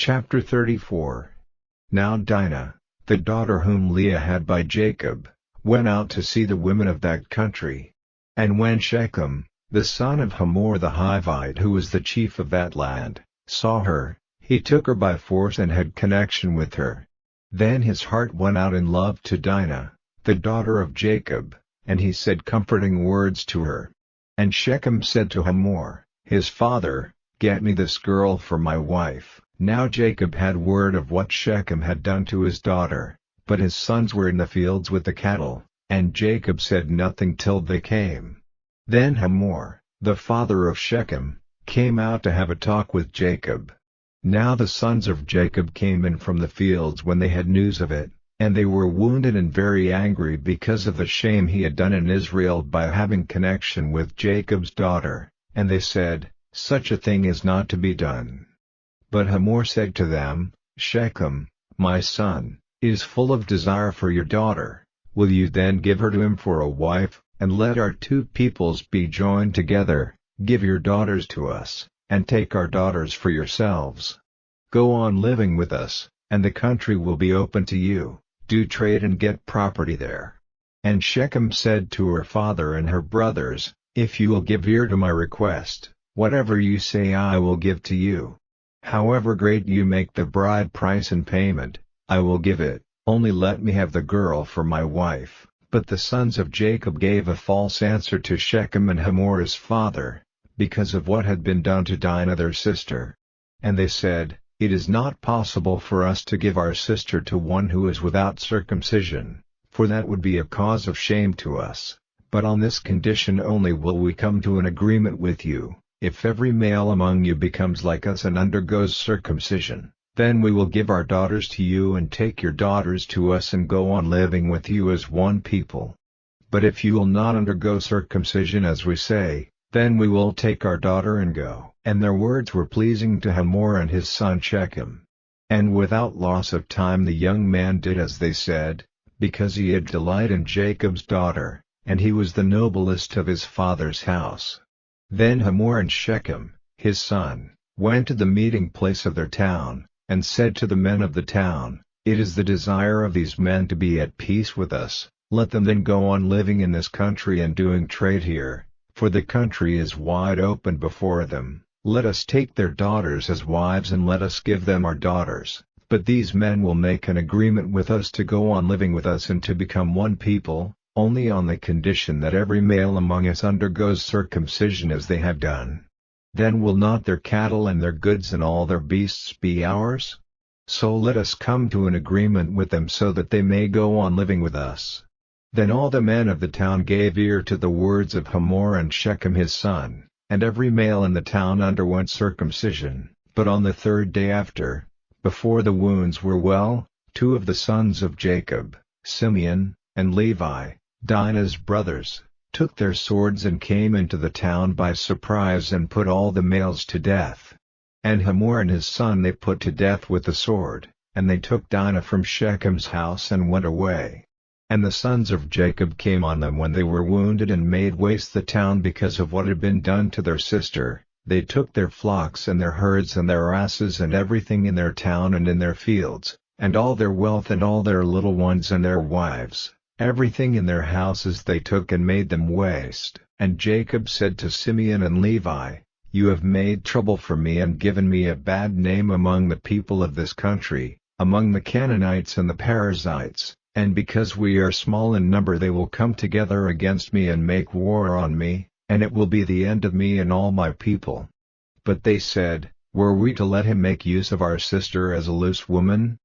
Chapter 34. Now Dina, the daughter whom Leah had by Jacob, went out to see the women of that country. And when Sichem, the son of Hamor the Hivite who was the chief of that land, saw her, he took her by force and had connection with her. Then his heart went out in love to Dina, the daughter of Jacob, and he said comforting words to her. And Sichem said to Hamor, his father, "Get me this girl for my wife." Now Jacob had word of what Sichem had done to his daughter, but his sons were in the fields with the cattle, and Jacob said nothing till they came. Then Hamor, the father of Sichem, came out to have a talk with Jacob. Now the sons of Jacob came in from the fields when they had news of it, and they were wounded and very angry because of the shame he had done in Israel by having connection with Jacob's daughter, and they said, "Such a thing is not to be done." But Hamor said to them, "Sichem, my son, is full of desire for your daughter. Will you then give her to him for a wife, and let our two peoples be joined together? Give your daughters to us, and take our daughters for yourselves. Go on living with us, and the country will be open to you. Do trade and get property there." And Sichem said to her father and her brothers, "If you will give ear to my request, whatever you say I will give to you. However great you make the bride price and payment, I will give it, only let me have the girl for my wife." But the sons of Jacob gave a false answer to Sichem and Hamor his father, because of what had been done to Dina their sister. And they said, "It is not possible for us to give our sister to one who is without circumcision, for that would be a cause of shame to us, but on this condition only will we come to an agreement with you. If every male among you becomes like us and undergoes circumcision, then we will give our daughters to you and take your daughters to us and go on living with you as one people. But if you will not undergo circumcision as we say, then we will take our daughter and go." And their words were pleasing to Hamor and his son Sichem. And without loss of time the young man did as they said, because he had delight in Jacob's daughter, and he was the noblest of his father's house. Then Hamor and Sichem, his son, went to the meeting place of their town, and said to the men of the town, "It is the desire of these men to be at peace with us, let them then go on living in this country and doing trade here, for the country is wide open before them. Let us take their daughters as wives and let us give them our daughters, but these men will make an agreement with us to go on living with us and to become one people, only on the condition that every male among us undergoes circumcision as they have done. Then will not their cattle and their goods and all their beasts be ours? So let us come to an agreement with them so that they may go on living with us." Then all the men of the town gave ear to the words of Hamor and Sichem his son, and every male in the town underwent circumcision. But on the third day after, before the wounds were well, two of the sons of Jacob, Simeon and Levi, Dina's brothers, took their swords and came into the town by surprise and put all the males to death. And Hamor and his son they put to death with the sword, and they took Dina from Sichem's house and went away. And the sons of Jacob came on them when they were wounded and made waste the town because of what had been done to their sister. They took their flocks and their herds and their asses and everything in their town and in their fields, and all their wealth and all their little ones and their wives. Everything in their houses they took and made them waste. And Jacob said to Simeon and Levi, "You have made trouble for me and given me a bad name among the people of this country, among the Canaanites and the Perizzites, and because we are small in number they will come together against me and make war on me, and it will be the end of me and all my people." But they said, "Were we to let him make use of our sister as a loose woman,